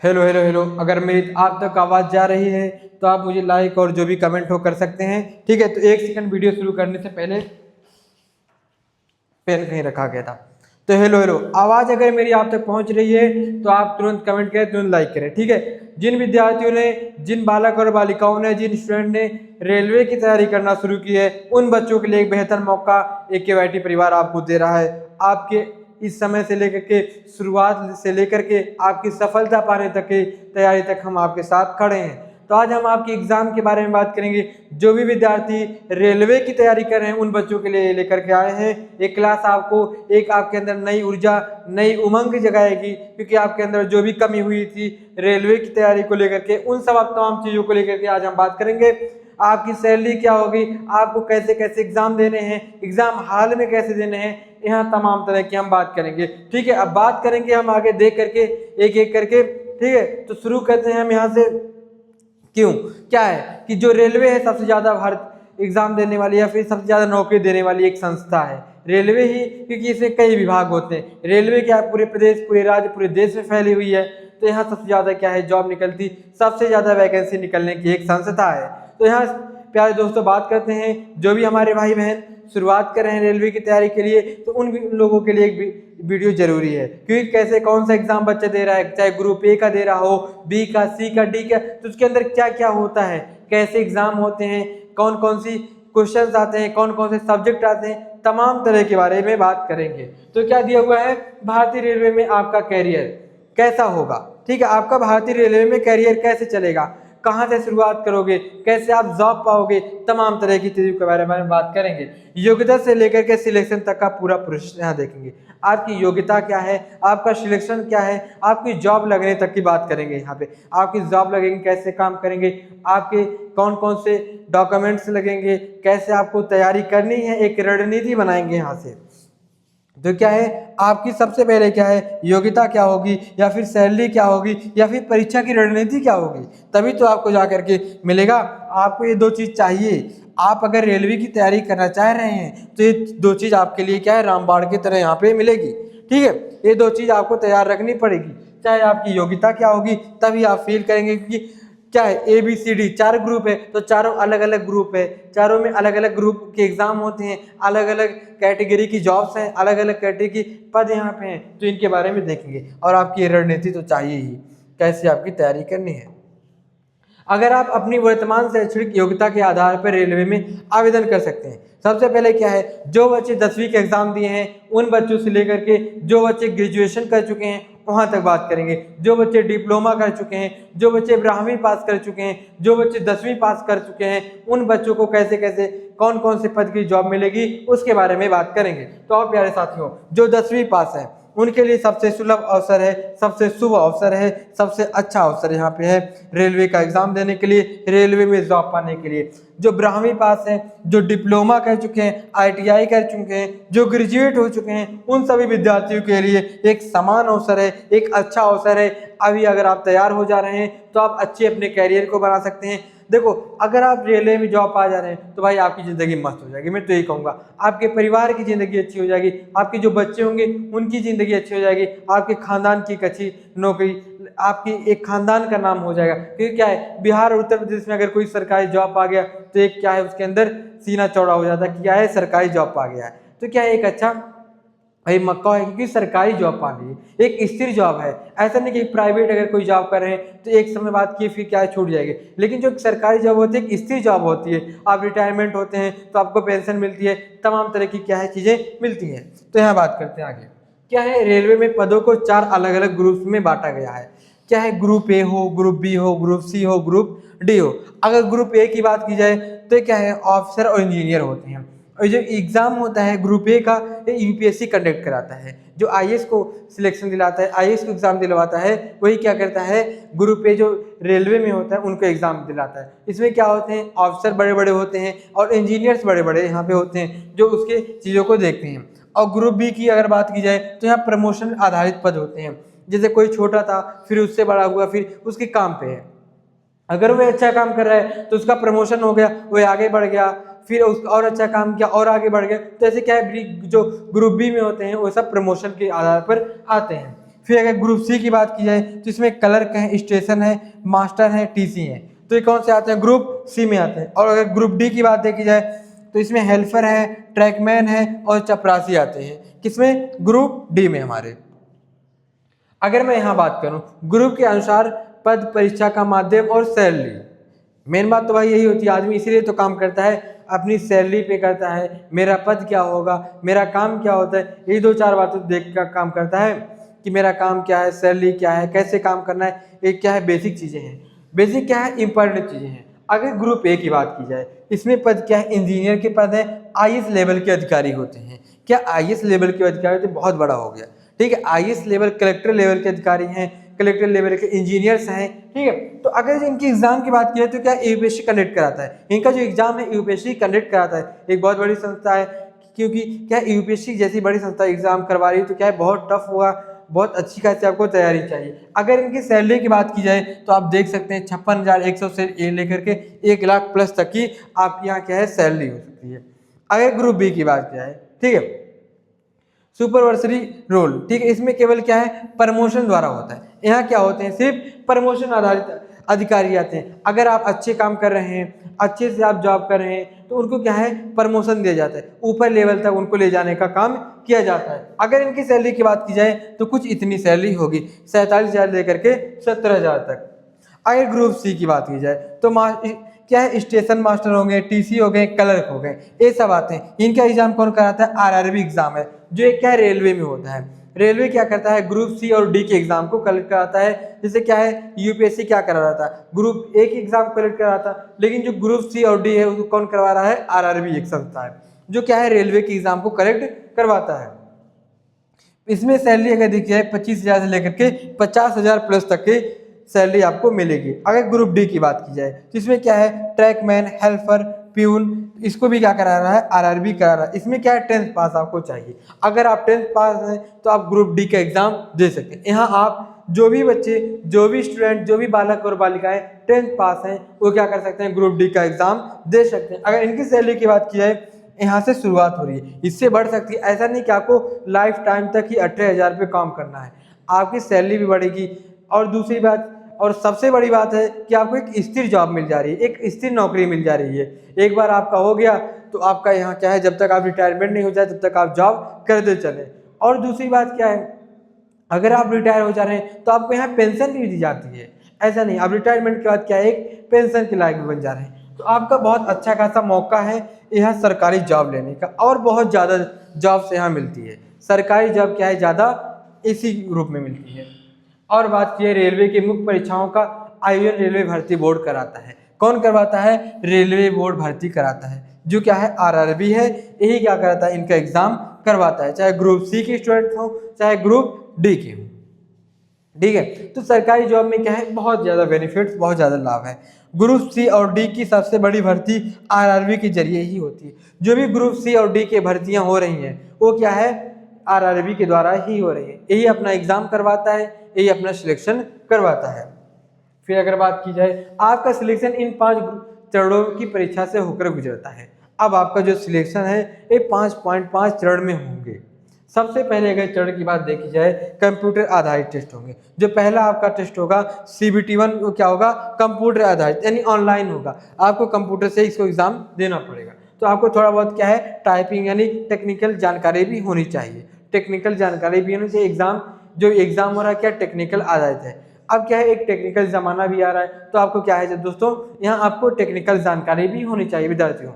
Hello hello hello, अगर मेरी आप तक आवाज़ जा रही है तो आप मुझे लाइक और जो भी कमेंट हो कर सकते हैं। ठीक है, तो 1 सेकंड, वीडियो शुरू करने से पहले पेन कहीं रखा गया था। तो हेलो हेलो, आवाज़ अगर मेरी आप तक पहुंच रही है तो आप तुरंत कमेंट करें, तुरंत लाइक करें। ठीक है, जिन विद्यार्थियों ने, जिन बालक और बालिकाओं ने, जिन स्टूडेंट ने रेलवे की तैयारी करना शुरू की है, उन बच्चों के लिए एक बेहतर मौका AKYT परिवार आपको दे रहा है। आपके इस समय से लेकर के, शुरुआत से लेकर के आपकी सफलता पाने तक की तैयारी तक हम आपके साथ खड़े हैं। तो आज हम आपके एग्जाम के बारे में बात करेंगे। जो भी विद्यार्थी रेलवे की तैयारी कर रहे हैं उन बच्चों के लिए लेकर के आए हैं। एक क्लास आपको, एक आपके अंदर नई ऊर्जा, नई उमंग जगाएगी, क्योंकि आपके अंदर जो भी कमी हुई थी रेलवे की तैयारी को लेकर के, उन सब तमाम चीज़ों को लेकर के आज हम बात करेंगे। आपकी सैलरी क्या होगी, आपको कैसे कैसे एग्जाम देने हैं, एग्जाम हाल में कैसे देने हैं, यहाँ तमाम तरह की हम बात करेंगे। ठीक है, अब बात करेंगे हम आगे देख करके, एक एक करके। ठीक है, तो शुरू करते हैं हम यहाँ से। क्यों, क्या है कि जो रेलवे है सबसे ज़्यादा भारत एग्जाम देने वाली या फिर सबसे ज़्यादा नौकरी देने वाली एक संस्था है रेलवे ही, क्योंकि इसमें कई विभाग होते हैं। रेलवे क्या पूरे प्रदेश, पूरे राज्य, पूरे देश में फैली हुई है। तो यहाँ सबसे ज़्यादा क्या है, जॉब निकलती, सबसे ज़्यादा वैकेंसी निकलने की एक संस्था है। तो यहाँ प्यारे दोस्तों बात करते हैं, जो भी हमारे भाई बहन शुरुआत कर रहे हैं रेलवे की तैयारी के लिए, तो उन लोगों के लिए एक वीडियो जरूरी है, क्योंकि कैसे कौन सा एग्जाम बच्चा दे रहा है, चाहे ग्रुप A का दे रहा हो, B का, C का, D का, तो उसके अंदर क्या क्या होता है, कैसे एग्जाम होते हैं, कौन कौन सी क्वेश्चंस आते हैं, कौन कौन से सब्जेक्ट आते हैं, तमाम तरह के बारे में बात करेंगे। तो क्या दिया हुआ है, भारतीय रेलवे में आपका कैरियर कैसा होगा। ठीक है, आपका भारतीय रेलवे में कैरियर कैसे चलेगा, कहाँ से शुरुआत करोगे, कैसे आप जॉब पाओगे, तमाम तरह की चीज़ों के बारे में बात करेंगे। योग्यता से लेकर के सिलेक्शन तक का पूरा प्रोसेस यहाँ देखेंगे। आपकी योग्यता क्या है, आपका सिलेक्शन क्या है, आपकी जॉब लगने तक की बात करेंगे। यहाँ पे आपकी जॉब लगेगी, कैसे काम करेंगे, आपके कौन कौन से डॉक्यूमेंट्स लगेंगे, कैसे आपको तैयारी करनी है, एक रणनीति बनाएंगे यहाँ से। तो क्या है, आपकी सबसे पहले क्या है, योग्यता क्या होगी, या फिर सैलरी क्या होगी, या फिर परीक्षा की रणनीति क्या होगी, तभी तो आपको जा करके मिलेगा। आपको ये 2 चीज़ चाहिए। आप अगर रेलवे की तैयारी करना चाह रहे हैं तो ये 2 चीज़ आपके लिए क्या है, रामबाण की तरह यहाँ पे मिलेगी। ठीक है, ये 2 चीज़ आपको तैयार रखनी पड़ेगी। चाहे आपकी योग्यता क्या होगी, तभी आप फील करेंगे, क्योंकि क्या है, ABCD 4 ग्रुप है, तो चारों अलग अलग ग्रुप है, चारों में अलग अलग ग्रुप के एग्जाम होते हैं, अलग अलग कैटेगरी की जॉब्स हैं, अलग अलग कैटेगरी की पद यहाँ पे हैं। तो इनके बारे में देखेंगे, और आपकी रणनीति तो चाहिए ही, कैसे आपकी तैयारी करनी है। अगर आप अपनी वर्तमान शैक्षणिक योग्यता के आधार पर रेलवे में आवेदन कर सकते हैं। सबसे पहले क्या है, जो बच्चे 10वीं के एग्जाम दिए हैं उन बच्चों से लेकर के जो बच्चे ग्रेजुएशन कर चुके हैं वहां तक बात करेंगे, जो बच्चे डिप्लोमा कर चुके हैं, जो बच्चे 12वीं पास कर चुके हैं, जो बच्चे 10वीं पास कर चुके हैं, उन बच्चों को कैसे कैसे कौन कौन से पद की जॉब मिलेगी उसके बारे में बात करेंगे। तो आप प्यारे साथियों, जो 10वीं पास है उनके लिए सबसे सुलभ अवसर है, सबसे शुभ अवसर है, सबसे अच्छा अवसर यहाँ पे है रेलवे का एग्जाम देने के लिए, रेलवे में जॉब पाने के लिए। जो 12वीं पास हैं, जो डिप्लोमा कर चुके हैं, ITI कर चुके हैं, जो ग्रेजुएट हो चुके हैं, उन सभी विद्यार्थियों के लिए एक समान अवसर है, एक अच्छा अवसर है। अभी अगर आप तैयार हो जा रहे हैं तो आप अच्छे अपने कैरियर को बना सकते हैं। देखो, अगर आप रेलवे में जॉब पा जा रहे हैं तो भाई आपकी ज़िंदगी मस्त हो जाएगी, मैं तो यही कहूँगा। आपके परिवार की ज़िंदगी अच्छी हो जाएगी, आपके जो बच्चे होंगे उनकी ज़िंदगी अच्छी हो जाएगी, आपके खानदान की एक अच्छी नौकरी, आपकी एक खानदान का नाम हो जाएगा। क्योंकि क्या है, बिहार और उत्तर प्रदेश में अगर कोई सरकारी जॉब आ गया तो एक क्या है, उसके अंदर सीना चौड़ा हो जाता है, क्या है, सरकारी जॉब पा गया है। तो क्या है, एक अच्छा भाई मक्का है, क्योंकि सरकारी जॉब पा ली, एक स्थिर जॉब है। ऐसा नहीं कि प्राइवेट अगर कोई जॉब कर रहे हैं तो एक समय बाद की फिर क्या है, छूट जाएगी। लेकिन जो सरकारी जॉब होती है एक स्थिर जॉब होती है, आप रिटायरमेंट होते हैं तो आपको पेंशन मिलती है, तमाम तरह की क्या है चीज़ें मिलती हैं। तो यहाँ बात करते हैं आगे। क्या है, रेलवे में पदों को 4 अलग अलग ग्रुप में बांटा गया है। क्या है, ग्रुप A हो, ग्रुप B हो, ग्रुप C हो, ग्रुप D हो। अगर ग्रुप A की बात की जाए तो क्या है, ऑफिसर और इंजीनियर होते हैं। और जो एग्ज़ाम होता है ग्रुप A का, ये UPSC कंडक्ट कराता है। जो IAS को सिलेक्शन दिलाता है, IAS को एग्ज़ाम दिलवाता है, वही क्या करता है, ग्रुप A जो रेलवे में होता है उनको एग्ज़ाम दिलाता है। इसमें क्या होते हैं, ऑफिसर बड़े बड़े होते हैं और इंजीनियर्स बड़े बड़े यहाँ पे होते हैं जो उसके चीज़ों को देखते हैं। और ग्रुप B की अगर बात की जाए तो यहाँ प्रमोशन आधारित पद होते हैं। जैसे कोई छोटा था, फिर उससे बड़ा हुआ, फिर उसके काम पे है। अगर वह अच्छा काम कर रहा है तो उसका प्रमोशन हो गया, वह आगे बढ़ गया, फिर और अच्छा काम किया और आगे बढ़ गया। तो ऐसे क्या है, जो ग्रुप B में होते हैं वो सब प्रमोशन के आधार पर आते हैं। फिर अगर ग्रुप सी की बात की जाए तो इसमें क्लर्क है, स्टेशन है, मास्टर है, टीसी है, तो ये कौन से आते हैं? ग्रुप सी में आते हैं। और अगर ग्रुप डी की बात देखी जाए तो इसमें हेल्पर है, ट्रैकमैन है और चपरासी आते हैं। किसमें? ग्रुप डी में हमारे। अगर मैं यहाँ बात करूँ ग्रुप के अनुसार पद, परीक्षा का माध्यम और सैलरी, मेन बात तो भाई यही होती है, आदमी इसीलिए तो काम करता है, अपनी सैलरी पे करता है, मेरा पद क्या होगा, मेरा काम क्या होता है, यही 2-4 बातें देख कर काम करता है कि मेरा काम क्या है, सैलरी क्या है, कैसे काम करना है, ये क्या है, बेसिक चीज़ें हैं। बेसिक क्या है? इंपॉर्टेंट चीज़ें हैं। अगर ग्रुप ए की बात की जाए इसमें पद क्या है? इंजीनियर के पद है, IAS लेवल के अधिकारी होते हैं। क्या IAS लेवल के अधिकारी होते हैं? बहुत बड़ा हो गया, ठीक है। IAS लेवल, कलेक्टर लेवल के अधिकारी हैं, कलेक्टर लेवल के इंजीनियर्स हैं, ठीक है। तो अगर इनकी एग्जाम की बात की जाए तो क्या यूपीएससी कंडक्ट कराता है, इनका जो एग्जाम है यूपीएससी कंडक्ट कराता है। एक बहुत बड़ी संस्था है, क्योंकि क्या यूपीएससी जैसी बड़ी संस्था एग्जाम करवा रही है तो क्या है, बहुत टफ हुआ, बहुत अच्छी खासी आपको तैयारी चाहिए। अगर इनकी सैलरी की बात की जाए तो आप देख सकते हैं 56,100 से लेकर के 1 लाख प्लस तक की आपके यहाँ क्या है सैलरी हो सकती है। अगर ग्रुप बी की बात की जाए, ठीक है, सुपरवाइजरी रोल, ठीक है, इसमें केवल क्या है? प्रमोशन द्वारा होता है। यहाँ क्या होते हैं? सिर्फ प्रमोशन आधारित अधिकारी आते हैं। अगर आप अच्छे काम कर रहे हैं, अच्छे से आप जॉब कर रहे हैं तो उनको क्या है? प्रमोशन दिया जाता है, ऊपर लेवल तक उनको ले जाने का काम किया जाता है। अगर इनकी सैलरी की बात की जाए तो कुछ इतनी सैलरी होगी, 47,000 लेकर के 70,000 तक। अगर ग्रुप सी की बात की जाए तो क्या है? स्टेशन मास्टर होंगे, टीसी हो गए, क्लर्क हो गए, ये सब आते हैं। इनका एग्जाम कौन कराता है? आरआरबी एग्जाम है, जो एक क्या है? रेलवे में होता है। रेलवे क्या करता है? ग्रुप सी और डी के एग्जाम को कलेक्ट कराता है। जैसे क्या है, यूपीएससी क्या करा रहा था? ग्रुप ए की एग्जाम कलेक्ट करा था, लेकिन जो ग्रुप सी और डी है उसको कौन करवा रहा है? आरआरबी एक संस्था है, जो क्या है? रेलवे की एग्जाम को कलेक्ट करवाता है। इसमें सैलरी अगर देखी जाए 25,000 से लेकर के 50,000 प्लस तक की सैलरी आपको मिलेगी। अगर ग्रुप डी की बात की जाए तो इसमें क्या है? ट्रैकमैन, हेल्पर, प्यून, इसको भी क्या करा रहा है? आरआरबी करा रहा है। इसमें क्या है? 10th पास आपको चाहिए। अगर आप 10th पास हैं तो आप ग्रुप डी का एग्जाम दे सकते हैं। यहाँ आप जो भी बच्चे, जो भी स्टूडेंट, जो भी बालक और बालिकाएं 10th पास हैं वो क्या कर सकते हैं? ग्रुप डी का एग्जाम दे सकते हैं। अगर इनकी सैलरी की बात की जाए यहाँ से शुरुआत हो रही है, इससे बढ़ सकती है। ऐसा नहीं कि आपको लाइफ टाइम तक ही 18,000 पे काम करना है, आपकी सैलरी भी बढ़ेगी। और दूसरी बात और सबसे बड़ी बात है कि आपको एक स्थिर जॉब मिल जा रही है, एक स्थिर नौकरी मिल जा रही है। एक बार आपका हो गया तो आपका यहाँ क्या है, जब तक आप रिटायरमेंट नहीं हो जाए तब तक आप जॉब करते चले। और दूसरी बात क्या है, अगर आप रिटायर हो जा रहे हैं तो आपको यहाँ पेंशन भी दी जाती है। ऐसा नहीं, आप रिटायरमेंट के बाद क्या है, एक पेंशन के लायक भी बन जा रहे हैं। तो आपका बहुत अच्छा खासा मौका है यहाँ सरकारी जॉब लेने का, और बहुत ज़्यादा जॉब्स यहाँ मिलती है। सरकारी जॉब क्या है, ज़्यादा इसी रूप में मिलती है। और बात की रेलवे की मुख्य परीक्षाओं का आयोजन रेलवे भर्ती बोर्ड कराता है। कौन करवाता है? रेलवे बोर्ड भर्ती कराता है, जो क्या है? आरआरबी है। यही क्या कराता है? इनका एग्जाम करवाता है, चाहे ग्रुप सी के स्टूडेंट हो चाहे ग्रुप डी के हो, ठीक है। तो सरकारी जॉब में क्या है, बहुत ज़्यादा बेनिफिट्स, बहुत ज़्यादा लाभ है। ग्रुप सी और डी की सबसे बड़ी भर्ती आरआरबी के जरिए ही होती है। जो भी ग्रुप सी और डी के भर्तियां हो रही हैं वो क्या है, आरआरबी के द्वारा ही हो रही है। यही अपना एग्जाम करवाता है, यही अपना सिलेक्शन करवाता है। फिर अगर बात की जाए, आपका सिलेक्शन इन 5 चरणों की परीक्षा से होकर गुजरता है। अब आपका जो सिलेक्शन है ये 5.5 चरण में होंगे। सबसे पहले अगर चरण की बात देखी जाए, कंप्यूटर आधारित टेस्ट होंगे। जो पहला आपका टेस्ट होगा CBT1, वो क्या होगा, कंप्यूटर आधारित, यानी ऑनलाइन होगा। आपको कंप्यूटर से इसको एग्जाम देना पड़ेगा। तो आपको थोड़ा बहुत क्या है, टाइपिंग यानी टेक्निकल जानकारी भी होनी चाहिए। टेक्निकल जानकारी भी होनी चाहिए। एग्जाम जो एग्जाम हो रहा है क्या, टेक्निकल आधारित है। अब क्या है, एक टेक्निकल जमाना भी आ रहा है, तो आपको क्या है दोस्तों, यहाँ आपको टेक्निकल जानकारी भी होनी चाहिए विद्यार्थियों।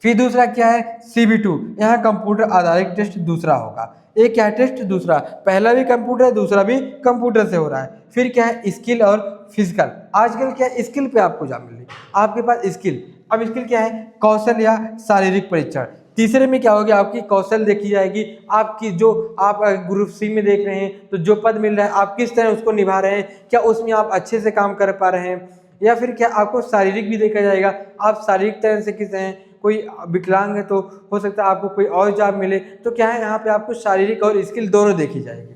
फिर दूसरा क्या है, CB2, यहाँ कंप्यूटर आधारित टेस्ट दूसरा होगा। एक क्या है टेस्ट, दूसरा, पहला भी कंप्यूटर है, दूसरा भी कंप्यूटर से हो रहा है। फिर क्या है, स्किल और फिजिकल। आजकल क्या है, स्किल पे आपको जॉब मिल रही है, आपके पास स्किल। अब स्किल क्या है, कौशल या शारीरिक परीक्षण। तीसरे में क्या होगी, आपकी कौशल देखी जाएगी, आपकी जो आप ग्रुप सी में देख रहे हैं तो जो पद मिल रहा है आप किस तरह उसको निभा रहे हैं, क्या उसमें आप अच्छे से काम कर पा रहे हैं। या फिर क्या आपको शारीरिक भी देखा जाएगा, आप शारीरिक तरह से किस हैं, कोई विकलांग है तो हो सकता है आपको कोई और जॉब मिले। तो क्या है, यहाँ पे आपको शारीरिक और स्किल दोनों देखी जाएगी।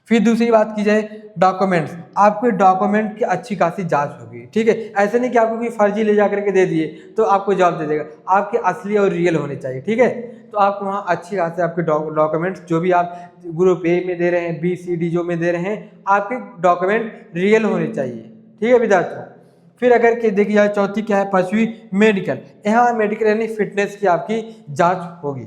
फिर दूसरी बात की जाए डॉक्यूमेंट्स, आपके डॉक्यूमेंट की अच्छी खासी जांच होगी, ठीक है। ऐसे नहीं कि आपको कोई फर्जी ले जा करके दे दिए तो आपको जॉब दे देगा, आपके असली और रियल होने चाहिए, ठीक है। तो आपको वहाँ अच्छी खासी आपके डॉक्यूमेंट्स जो भी आप ग्रुप ए में दे रहे हैं, बी सी डी जो में दे रहे हैं, आपके डॉक्यूमेंट रियल होने चाहिए, ठीक है विद्यार्थियों। फिर अगर के देखी जाए चौथी क्या है, पांचवी मेडिकल, यहाँ मेडिकल यानी फिटनेस की आपकी जांच होगी।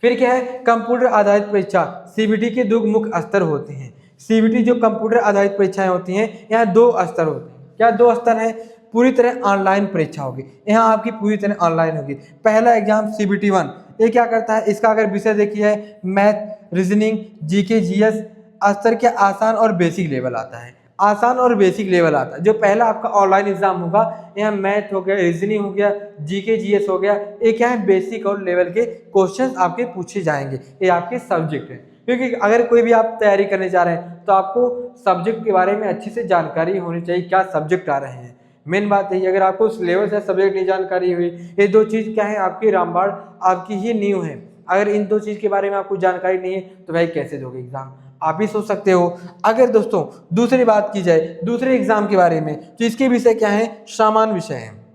फिर क्या है, कंप्यूटर आधारित परीक्षा, सीबीटी के 2 मुख्य स्तर होते हैं। सीबीटी जो कंप्यूटर आधारित परीक्षाएं होती हैं, यहाँ 2 स्तर होते हैं। क्या 2 स्तर है, पूरी तरह ऑनलाइन परीक्षा होगी, यहाँ आपकी पूरी तरह ऑनलाइन होगी। पहला एग्जाम सीबीटी 1, ये क्या करता है, इसका अगर विषय देखिए है मैथ, रीजनिंग, जीके, जीएस स्तर के आसान और बेसिक लेवल आता है, आसान और बेसिक लेवल आता है। जो पहला आपका ऑनलाइन एग्जाम होगा, यहाँ मैथ हो गया, रीजनिंग हो गया, जीके जीएस हो गया, ये क्या है बेसिक और लेवल के क्वेश्चंस आपके पूछे जाएंगे, ये आपके सब्जेक्ट है। क्योंकि अगर कोई भी आप तैयारी करने जा रहे हैं तो आपको सब्जेक्ट के बारे में अच्छी से जानकारी होनी चाहिए, क्या सब्जेक्ट आ रहे हैं। मेन बात यही, अगर आपको सिलेबस या सब्जेक्ट नहीं जानकारी हुई, ये 2 चीज़ क्या है आपकी रामबाण, आपकी ही नींव है। अगर इन 2 चीज़ के बारे में आपको जानकारी नहीं है तो भाई कैसे दोगे एग्जाम, आप ही सोच सकते हो। अगर दोस्तों दूसरी बात की जाए दूसरे एग्जाम के बारे में, तो इसके विषय क्या है, सामान्य विषय हैं,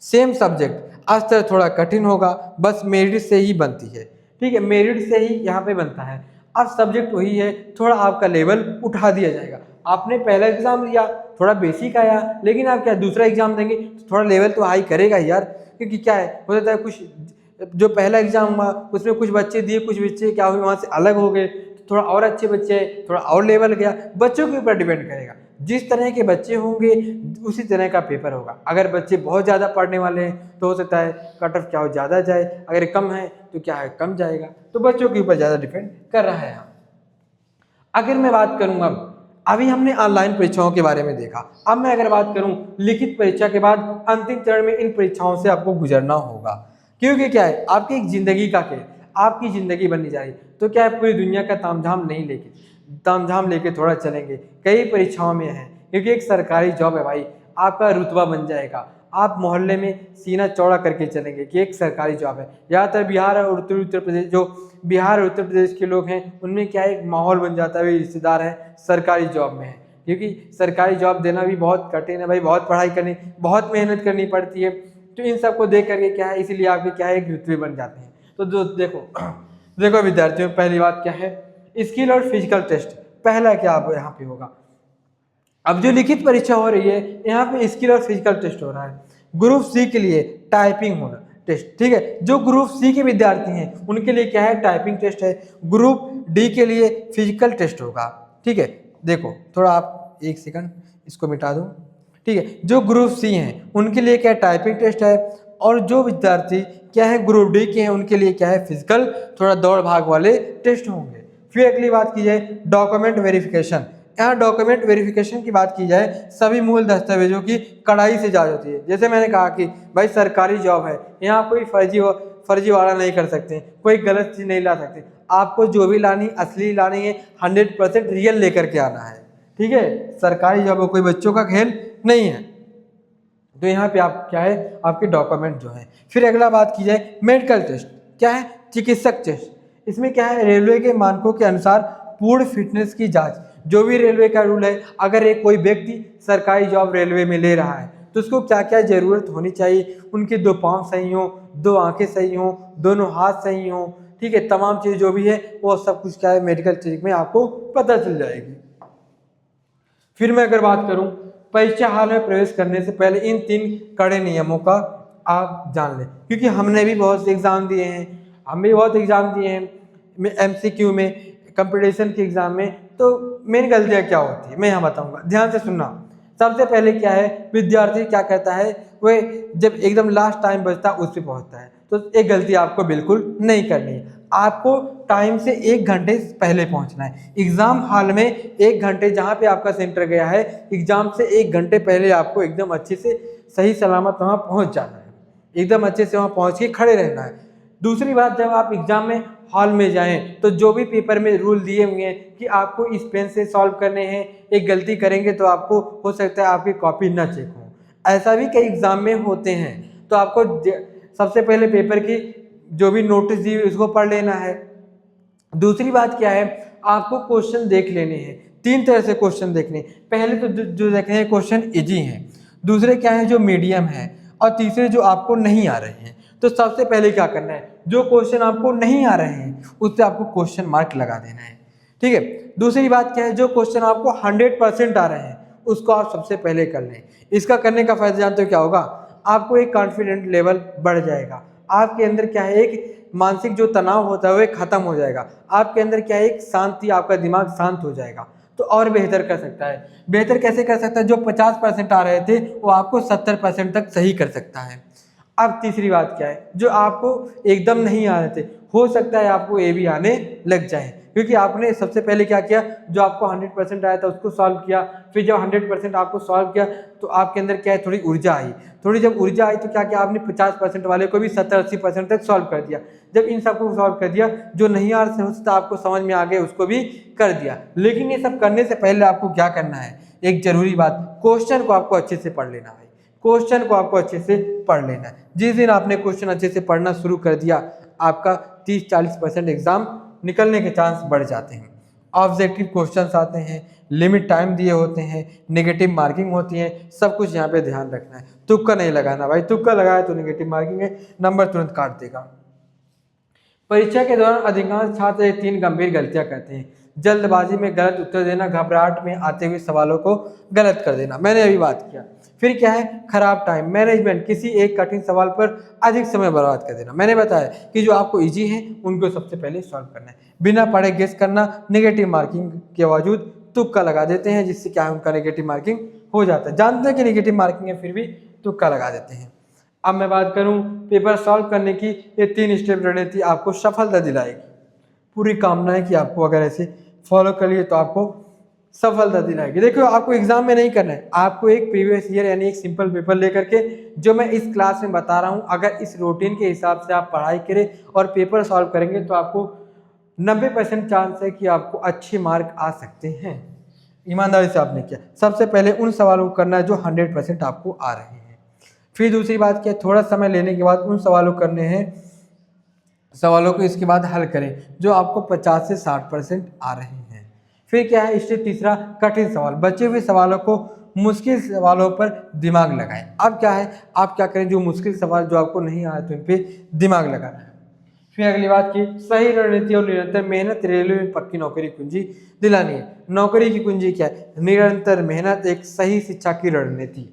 सेम सब्जेक्ट, स्तर थोड़ा कठिन होगा, बस मेरिट से ही बनती है, ठीक है, मेरिट से ही यहाँ पे बनता है। अब सब्जेक्ट वही है, थोड़ा आपका लेवल उठा दिया जाएगा। आपने पहला एग्जाम लिया थोड़ा बेसिक आया, लेकिन आप क्या दूसरा एग्जाम देंगे तो थोड़ा लेवल तो हाई करेगा यार। क्योंकि क्या है, हो जाता है कुछ जो पहला एग्जाम हुआ उसमें कुछ बच्चे दिए, कुछ बच्चे क्या हुए वहाँ से अलग हो गए, थोड़ा और अच्छे बच्चे, थोड़ा और लेवल गया, बच्चों के ऊपर डिपेंड करेगा। जिस तरह के बच्चे होंगे उसी तरह का पेपर होगा। अगर बच्चे बहुत ज़्यादा पढ़ने वाले हैं तो हो सकता है कट ऑफ क्या हो ज़्यादा जाए, अगर कम है तो क्या है कम जाएगा। तो बच्चों के ऊपर ज़्यादा डिपेंड कर रहा है। अगर मैं बात करूँ अभी हमने ऑनलाइन परीक्षाओं के बारे में देखा, अब मैं अगर बात करूं लिखित परीक्षा के बाद अंतिम चरण में इन परीक्षाओं से आपको गुजरना होगा। क्योंकि क्या है आपकी एक जिंदगी का खेल, आपकी जिंदगी बननी जा रही, तो क्या है पूरी दुनिया का तामझाम लेके थोड़ा चलेंगे, कई परीक्षाओं में है। क्योंकि एक सरकारी जॉब है भाई, आपका रुतबा बन जाएगा, आप मोहल्ले में सीना चौड़ा करके चलेंगे कि एक सरकारी जॉब है। ज़्यादातर बिहार और उत्तर प्रदेश, जो बिहार और उत्तर प्रदेश के लोग हैं उनमें क्या एक माहौल बन जाता है, रिश्तेदार हैं सरकारी जॉब में है। क्योंकि सरकारी जॉब देना भी बहुत कठिन है भाई, बहुत पढ़ाई करनी, बहुत मेहनत करनी पड़ती है। तो इन सबको देख करके क्या है, इसीलिए आपके क्या है एक रुतबे बन जाते हैं। तो देखो विद्यार्थियों, पहली बात क्या है, स्किल और फिजिकल टेस्ट। पहला क्या आप यहाँ पे होगा, अब जो लिखित परीक्षा हो रही है यहाँ पे स्किल और फिजिकल टेस्ट हो रहा है। ग्रुप सी के लिए टाइपिंग होना टेस्ट, ठीक है। जो ग्रुप सी के विद्यार्थी हैं उनके लिए क्या है टाइपिंग टेस्ट है। ग्रुप डी के लिए फिजिकल टेस्ट होगा, ठीक है। देखो थोड़ा आप एक सेकंड इसको मिटा दो, ठीक है। जो ग्रुप सी हैं उनके लिए क्या टाइपिंग टेस्ट है, और जो विद्यार्थी क्या है ग्रुप डी के हैं उनके लिए क्या है फिजिकल, थोड़ा दौड़ भाग वाले टेस्ट होंगे। फिर अगली बात की जाए डॉक्यूमेंट वेरिफिकेशन। यहाँ डॉक्यूमेंट वेरिफिकेशन की बात की जाए, सभी मूल दस्तावेजों की कड़ाई से जांच होती है। जैसे मैंने कहा कि भाई सरकारी जॉब है, यहाँ कोई फर्जीवाड़ा नहीं कर सकते, कोई गलत चीज़ नहीं ला सकते। आपको जो भी लानी असली लानी है, 100% रियल लेकर के आना है, ठीक है। सरकारी जॉब कोई बच्चों का खेल नहीं है। तो यहाँ पे आप क्या है आपके डॉक्यूमेंट जो है। फिर अगला बात की जाए मेडिकल टेस्ट, क्या है चिकित्सक टेस्ट। इसमें क्या है रेलवे के मानकों के अनुसार पूर्ण फिटनेस की जांच। जो भी रेलवे का रूल है, अगर एक कोई व्यक्ति सरकारी जॉब रेलवे में ले रहा है तो उसको क्या क्या जरूरत होनी चाहिए, उनके 2 पाँव सही हों, 2 आंखें सही हों, दोनों हाथ सही हों, ठीक है। तमाम चीज़ जो भी है वो सब कुछ क्या है मेडिकल चेक में आपको पता चल जाएगी। फिर मैं अगर बात करूं परीक्षा हाल में प्रवेश करने से पहले इन 3 कड़े नियमों का आप जान लें। क्योंकि हमने भी बहुत से एग्ज़ाम दिए हैं, हम भी बहुत एग्ज़ाम दिए हैं MCQ में, कंपटीशन के एग्ज़ाम में। तो मेन गलतियाँ क्या होती है मैं यहाँ बताऊँगा, ध्यान से सुनना। सबसे पहले क्या है, विद्यार्थी क्या करता है, वह जब एकदम लास्ट टाइम बचता है उस पर पहुँचता है। तो एक गलती आपको बिल्कुल नहीं करनी है। आपको टाइम से 1 घंटे पहले पहुंचना है। एग्जाम हॉल में 1 घंटे जहां पे आपका सेंटर गया है, एग्जाम से 1 घंटे पहले आपको एकदम अच्छे से सही सलामत वहां पहुंच जाना है, एकदम अच्छे से वहां पहुंच के खड़े रहना है। दूसरी बात, जब आप एग्जाम में हॉल में जाएं तो जो भी पेपर में रूल दिए हुए हैं कि आपको इस पेन से सॉल्व करने हैं, एक गलती करेंगे तो आपको हो सकता है आपकी कॉपी ना चेक हो, ऐसा भी कई एग्जाम में होते हैं। तो आपको सबसे पहले पेपर की जो भी नोटिस दी उसको पढ़ लेना है। दूसरी बात क्या है, आपको क्वेश्चन देख लेने हैं। 3 तरह से क्वेश्चन देखने, पहले तो जो देखने हैं क्वेश्चन इजी हैं, दूसरे क्या है जो मीडियम है, और तीसरे जो आपको नहीं आ रहे हैं। तो सबसे पहले क्या करना है, जो क्वेश्चन आपको नहीं आ रहे हैं उस पर आपको क्वेश्चन मार्क लगा देना है, ठीक है। दूसरी बात क्या है, जो क्वेश्चन आपको 100% आ रहे हैं उसको आप सबसे पहले कर लें। इसका करने का फायदा जानते हो क्या होगा, आपको एक कॉन्फिडेंट लेवल बढ़ जाएगा, आपके अंदर क्या है एक मानसिक जो तनाव होता है वो खत्म हो जाएगा, आपके अंदर क्या है एक शांति, आपका दिमाग शांत हो जाएगा, तो और बेहतर कर सकता है। बेहतर कैसे कर सकता है, जो 50% आ रहे थे वो आपको 70% तक सही कर सकता है। अब तीसरी बात क्या है, जो आपको एकदम नहीं आ रहे थे हो सकता है आपको ये भी आने लग जाए, क्योंकि आपने सबसे पहले क्या किया, जो आपको 100% आया था उसको सॉल्व किया, फिर जब 100% आपको सॉल्व किया तो आपके अंदर क्या है थोड़ी ऊर्जा आई, थोड़ी जब ऊर्जा आई तो क्या किया आपने 50% वाले को भी 70-80% तक सॉल्व कर दिया। जब इन सबको सॉल्व कर दिया, जो नहीं आ रहा था आपको समझ में आ गया उसको भी कर दिया। लेकिन ये सब करने से पहले आपको क्या करना है, एक जरूरी बात, क्वेश्चन को आपको अच्छे से पढ़ लेना है, क्वेश्चन को आपको अच्छे से पढ़ लेना है। जिस दिन आपने क्वेश्चन अच्छे से पढ़ना शुरू कर दिया, आपका 30-40% एग्जाम निकलने के चांस बढ़ जाते हैं। ऑब्जेक्टिव क्वेश्चंस आते हैं, लिमिट टाइम दिए होते हैं, नेगेटिव मार्किंग होती है, सब कुछ यहाँ पे ध्यान रखना है। तुक्का नहीं लगाना भाई, तुक्का लगाया तो नेगेटिव मार्किंग है, नंबर तुरंत काट देगा। परीक्षा के दौरान अधिकांश छात्र ये 3 गंभीर गलतियां करते हैं, जल्दबाजी में गलत उत्तर देना, घबराहट में आते हुए सवालों को गलत कर देना, मैंने अभी बात किया। फिर क्या है, खराब टाइम मैनेजमेंट, किसी एक कठिन सवाल पर अधिक समय बर्बाद कर देना। मैंने बताया कि जो आपको इजी है उनको सबसे पहले सॉल्व करना है, बिना पढ़े गेस करना, नेगेटिव मार्किंग के बावजूद तुक्का लगा देते हैं, जिससे क्या है उनका नेगेटिव मार्किंग हो जाता है, जानते हैं कि नेगेटिव मार्किंग है फिर भी तुक्का लगा देते हैं। अब मैं बात करूं पेपर सॉल्व करने की, ये 3 स्टेप रणनीति आपको सफलता दिलाएगी। पूरी कामना है कि आपको अगर ऐसे फॉलो कर लिए तो आपको सफलता दिलाएगी। देखो आपको एग्जाम में नहीं करना है, आपको एक प्रीवियस ईयर यानी एक सिंपल पेपर लेकर के, जो मैं इस क्लास में बता रहा हूँ, अगर इस रूटीन के हिसाब से आप पढ़ाई करें और पेपर सॉल्व करेंगे तो आपको 90% चांस है कि आपको अच्छे मार्क आ सकते हैं। ईमानदारी से आपने किया, सबसे पहले उन सवालों को करना है जो 100% आपको आ रहे हैं। फिर दूसरी बात क्या है, थोड़ा समय लेने के बाद उन सवालों करने हैं, सवालों को इसके बाद हल करें जो आपको 50 से 60% आ रहे हैं। फिर क्या है, स्टेप तीसरा, कठिन सवाल, बचे हुए सवालों को मुश्किल सवालों पर दिमाग लगाएं। अब क्या है, आप क्या करें, जो मुश्किल सवाल जो आपको नहीं आ रहे तो इन पे दिमाग लगाना है। फिर अगली बात की, सही रणनीति और निरंतर मेहनत रेलवे में पक्की नौकरी कुंजी दिलानी है। नौकरी की कुंजी क्या है, निरंतर मेहनत, एक सही शिक्षा की रणनीति,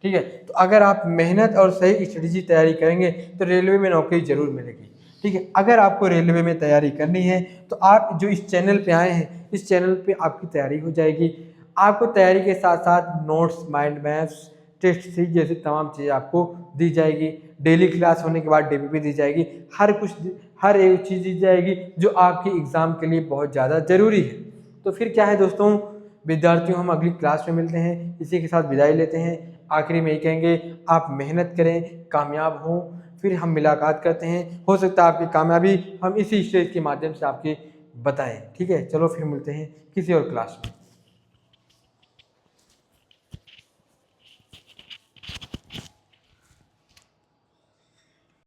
ठीक है। तो अगर आप मेहनत और सही स्ट्रेटेजी तैयारी करेंगे तो रेलवे में नौकरी जरूर मिलेगी, ठीक है। अगर आपको रेलवे में तैयारी करनी है तो आप जो इस चैनल पे आए हैं, इस चैनल पे आपकी तैयारी हो जाएगी। आपको तैयारी के साथ साथ notes, mind maps, test series जैसी तमाम चीज़ें आपको दी जाएगी। डेली क्लास होने के बाद डीपीपी दी जाएगी, हर एक चीज़ दी जाएगी जो आपके एग्ज़ाम के लिए बहुत ज़्यादा ज़रूरी है। तो फिर क्या है दोस्तों, विद्यार्थियों हम अगली क्लास में मिलते हैं, इसी के साथ विदाई लेते हैं। आखिरी में यही कहेंगे, आप मेहनत करें, कामयाब हों, फिर हम मुलाकात करते हैं। हो सकता है आपकी कामयाबी हम इसी स्टेज के माध्यम से आपके बताएं, ठीक है। चलो फिर मिलते हैं किसी और क्लास में।